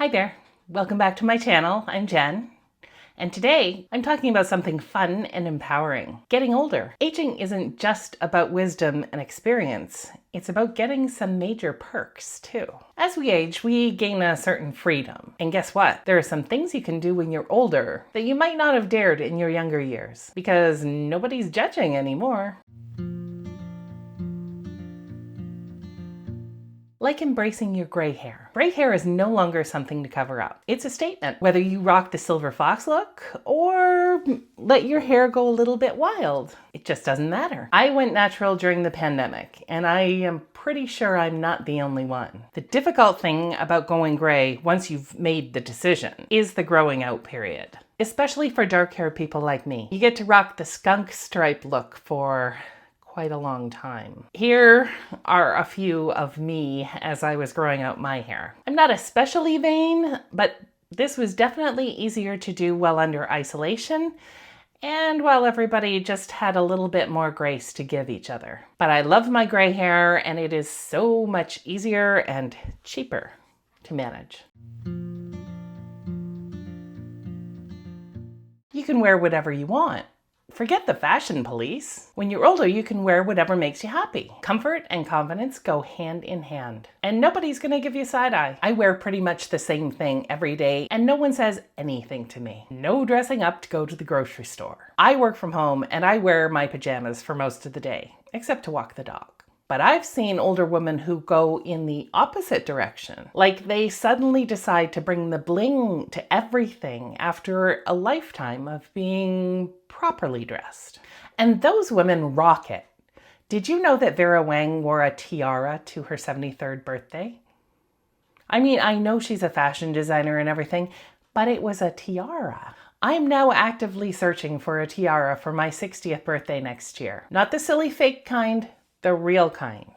Hi there, welcome back to my channel. I'm Jen, and today I'm talking about something fun and empowering. Getting older. Aging isn't just about wisdom and experience, it's about getting some major perks too. As we age, we gain a certain freedom. And guess what? There are some things you can do when you're older that you might not have dared in your younger years, because nobody's judging anymore. Like embracing your gray hair. Gray hair is no longer something to cover up. It's a statement. Whether you rock the silver fox look or let your hair go a little bit wild, it just doesn't matter. I went natural during the pandemic, and I am pretty sure I'm not the only one. The difficult thing about going gray once you've made the decision is the growing out period. Especially for dark-haired people like me. You get to rock the skunk stripe look for quite a long time. Here are a few of me as I was growing out my hair. I'm not especially vain, but this was definitely easier to do while under isolation and while everybody just had a little bit more grace to give each other. But I love my gray hair, and it is so much easier and cheaper to manage. You can wear whatever you want. Forget the fashion police. When you're older, you can wear whatever makes you happy. Comfort and confidence go hand in hand. And nobody's gonna give you side eye. I wear pretty much the same thing every day, and no one says anything to me. No dressing up to go to the grocery store. I work from home, and I wear my pajamas for most of the day, except to walk the dog. But I've seen older women who go in the opposite direction. Like they suddenly decide to bring the bling to everything after a lifetime of being properly dressed. And those women rock it. Did you know that Vera Wang wore a tiara to her 73rd birthday? I mean, I know she's a fashion designer and everything, but it was a tiara. I'm now actively searching for a tiara for my 60th birthday next year. Not the silly fake kind, the real kind.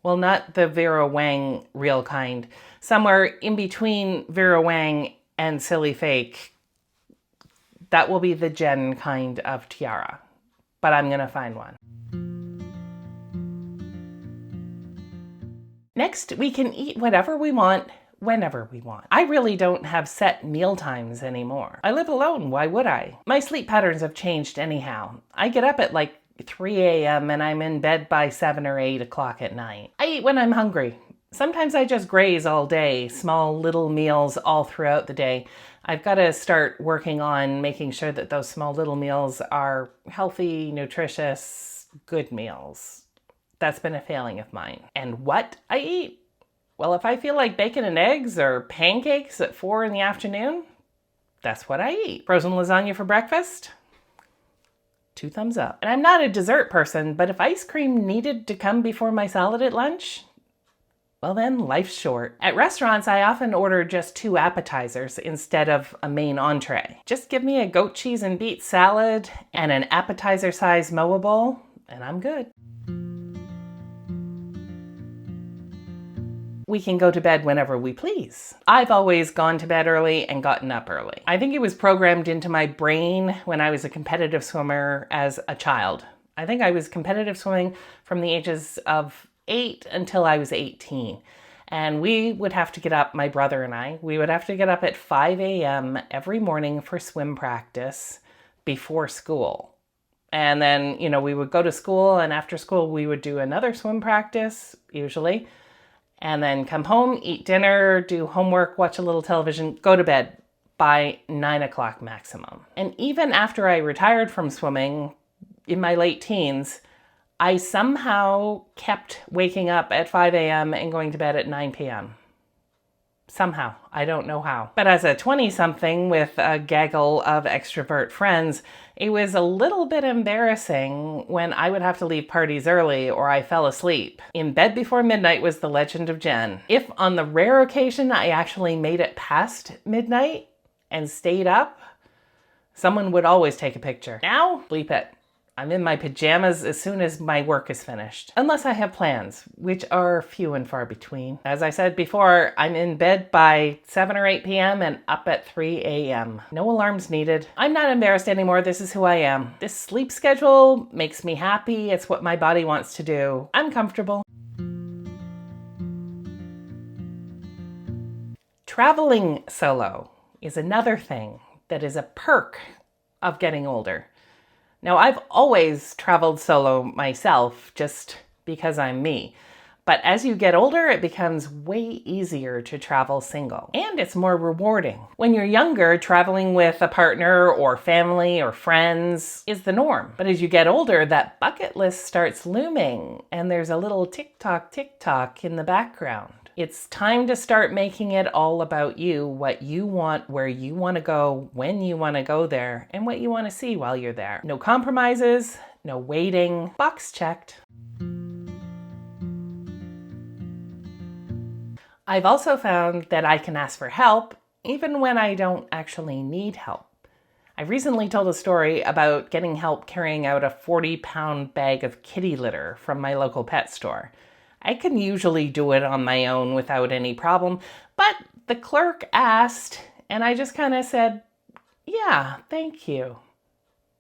Well, not the Vera Wang real kind. Somewhere in between Vera Wang and silly fake. That will be the Jen kind of tiara. But I'm gonna find one. Next, we can eat whatever we want, whenever we want. I really don't have set meal times anymore. I live alone, why would I? My sleep patterns have changed anyhow. I get up at like 3 a.m. and I'm in bed by 7 or 8 o'clock at night. I eat when I'm hungry. Sometimes I just graze all day, small little meals all throughout the day. I've got to start working on making sure that those small little meals are healthy, nutritious, good meals. That's been a failing of mine. And what I eat? Well, if I feel like bacon and eggs or pancakes at 4 in the afternoon, that's what I eat. Frozen lasagna for breakfast? 2 thumbs up. And I'm not a dessert person, but if ice cream needed to come before my salad at lunch, well then, life's short. At restaurants, I often order just 2 appetizers instead of a main entree. Just give me a goat cheese and beet salad and an appetizer-sized moa bowl, and I'm good. We can go to bed whenever we please. I've always gone to bed early and gotten up early. I think it was programmed into my brain when I was a competitive swimmer as a child. I think I was competitive swimming from the ages of 8 until I was 18. And we would have to get up, my brother and I, we would have to get up at 5 a.m. every morning for swim practice before school. And then, we would go to school, and after school we would do another swim practice, usually. And then come home, eat dinner, do homework, watch a little television, go to bed by 9 o'clock maximum. And even after I retired from swimming in my late teens, I somehow kept waking up at 5 a.m. and going to bed at 9 p.m. Somehow, I don't know how. But as a 20-something with a gaggle of extrovert friends, it was a little bit embarrassing when I would have to leave parties early or I fell asleep. In bed before midnight was the legend of Jen. If on the rare occasion I actually made it past midnight and stayed up, someone would always take a picture. Now, bleep it. I'm in my pajamas as soon as my work is finished. Unless I have plans, which are few and far between. As I said before, I'm in bed by 7 or 8 p.m. and up at 3 a.m. No alarms needed. I'm not embarrassed anymore. This is who I am. This sleep schedule makes me happy. It's what my body wants to do. I'm comfortable. Traveling solo is another thing that is a perk of getting older. Now, I've always traveled solo myself just because I'm me. But as you get older, it becomes way easier to travel single. And it's more rewarding. When you're younger, traveling with a partner or family or friends is the norm. But as you get older, that bucket list starts looming and there's a little tick-tock in the background. It's time to start making it all about you, what you want, where you want to go, when you want to go there, and what you want to see while you're there. No compromises, no waiting, box checked. I've also found that I can ask for help even when I don't actually need help. I recently told a story about getting help carrying out a 40-pound bag of kitty litter from my local pet store. I can usually do it on my own without any problem, but the clerk asked, and I just kind of said, yeah, thank you.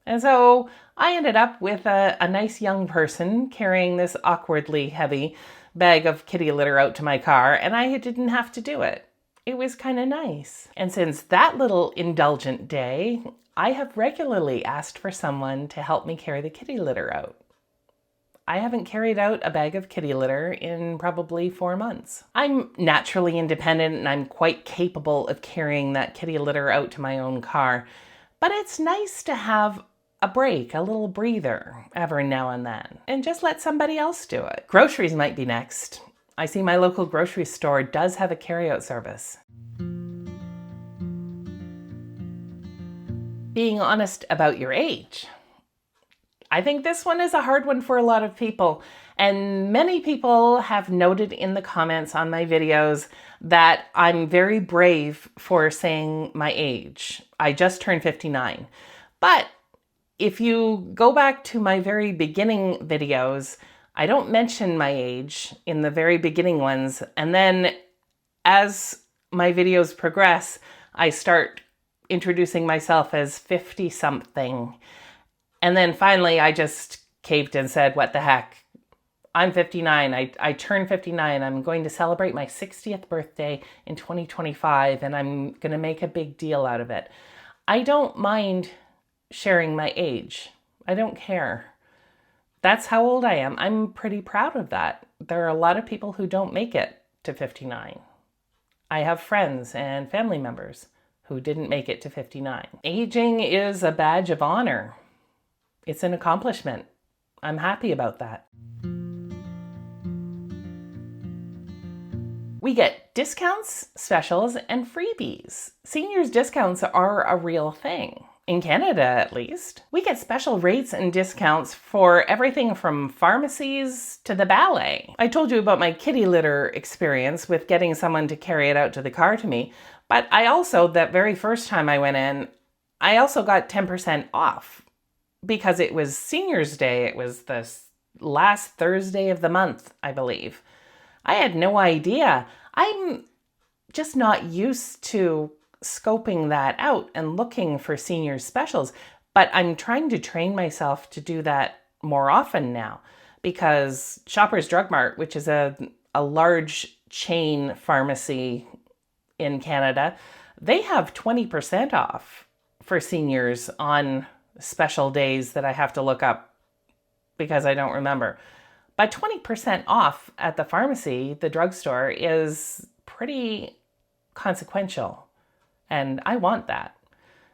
And so I ended up with a nice young person carrying this awkwardly heavy bag of kitty litter out to my car, and I didn't have to do it. It was kind of nice. And since that little indulgent day, I have regularly asked for someone to help me carry the kitty litter out. I haven't carried out a bag of kitty litter in probably 4 months. I'm naturally independent and I'm quite capable of carrying that kitty litter out to my own car, but it's nice to have a break, a little breather every now and then, and just let somebody else do it. Groceries might be next. I see my local grocery store does have a carryout service. Being honest about your age. I think this one is a hard one for a lot of people, and many people have noted in the comments on my videos that I'm very brave for saying my age. I just turned 59. But if you go back to my very beginning videos, I don't mention my age in the very beginning ones, and then as my videos progress, I start introducing myself as 50-something. And then finally, I just caved and said, what the heck? I'm 59. I turned 59. I'm going to celebrate my 60th birthday in 2025, and I'm going to make a big deal out of it. I don't mind sharing my age. I don't care. That's how old I am. I'm pretty proud of that. There are a lot of people who don't make it to 59. I have friends and family members who didn't make it to 59. Aging is a badge of honor. It's an accomplishment. I'm happy about that. We get discounts, specials, and freebies. Seniors discounts are a real thing. In Canada, at least. We get special rates and discounts for everything from pharmacies to the ballet. I told you about my kitty litter experience with getting someone to carry it out to the car to me, but I also, that very first time I went in, I also got 10% off. Because it was Seniors Day. It was the last Thursday of the month, I believe. I had no idea. I'm just not used to scoping that out and looking for senior specials, but I'm trying to train myself to do that more often now because Shoppers Drug Mart, which is a large chain pharmacy in Canada, they have 20% off for seniors on special days that I have to look up because I don't remember. But 20% off at the pharmacy, the drugstore, is pretty consequential. And I want that.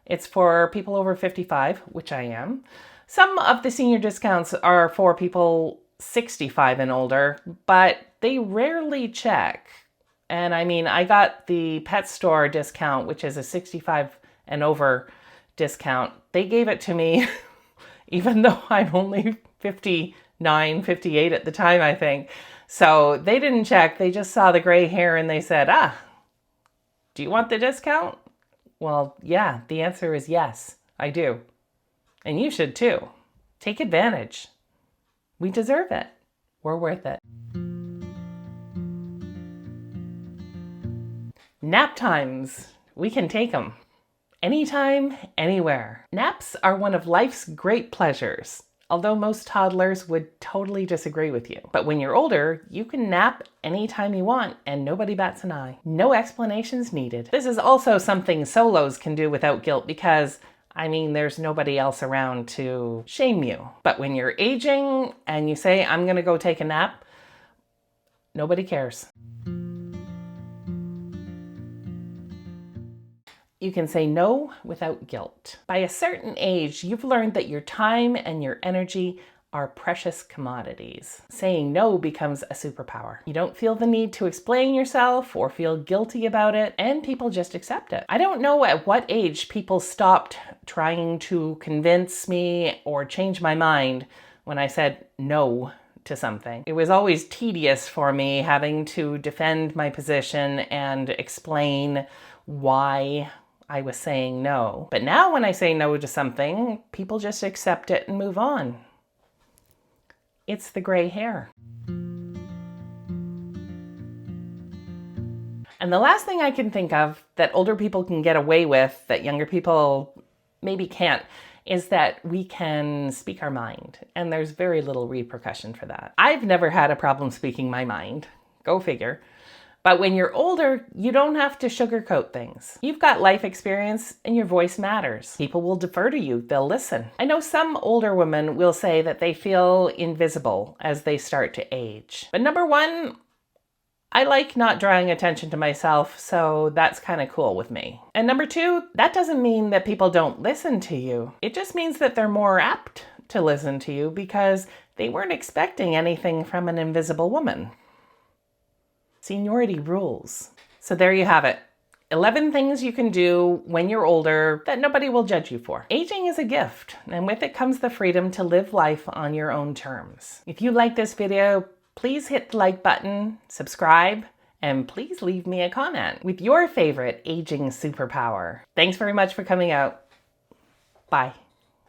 It's for people over 55, which I am. Some of the senior discounts are for people 65 and older, but they rarely check. And I mean, I got the pet store discount, which is a 65 and over discount. They gave it to me even though I'm only 59, 58 at the time, I think. So they didn't check. They just saw the gray hair and they said, do you want the discount? Well, yeah, the answer is yes, I do. And you should too. Take advantage. We deserve it. We're worth it. Nap times. We can take them. Anytime, anywhere. Naps are one of life's great pleasures. although most toddlers would totally disagree with you. But when you're older, you can nap anytime you want and nobody bats an eye. No explanations needed. This is also something solos can do without guilt because there's nobody else around to shame you. But when you're aging and you say, I'm gonna go take a nap, nobody cares. You can say no without guilt. By a certain age, you've learned that your time and your energy are precious commodities. Saying no becomes a superpower. You don't feel the need to explain yourself or feel guilty about it, and people just accept it. I don't know at what age people stopped trying to convince me or change my mind when I said no to something. It was always tedious for me having to defend my position and explain why I was saying no. But now when I say no to something, people just accept it and move on. It's the gray hair. And the last thing I can think of that older people can get away with that younger people maybe can't is that we can speak our mind. And there's very little repercussion for that. I've never had a problem speaking my mind. Go figure. But when you're older, you don't have to sugarcoat things. You've got life experience and your voice matters. People will defer to you, they'll listen. I know some older women will say that they feel invisible as they start to age. But number one, I like not drawing attention to myself, so that's kind of cool with me. And number two, that doesn't mean that people don't listen to you. It just means that they're more apt to listen to you because they weren't expecting anything from an invisible woman. Seniority rules. So there you have it. 11 things you can do when you're older that nobody will judge you for. Aging is a gift, and with it comes the freedom to live life on your own terms. If you like this video, please hit the like button, subscribe, and please leave me a comment with your favorite aging superpower. Thanks very much for coming out. Bye.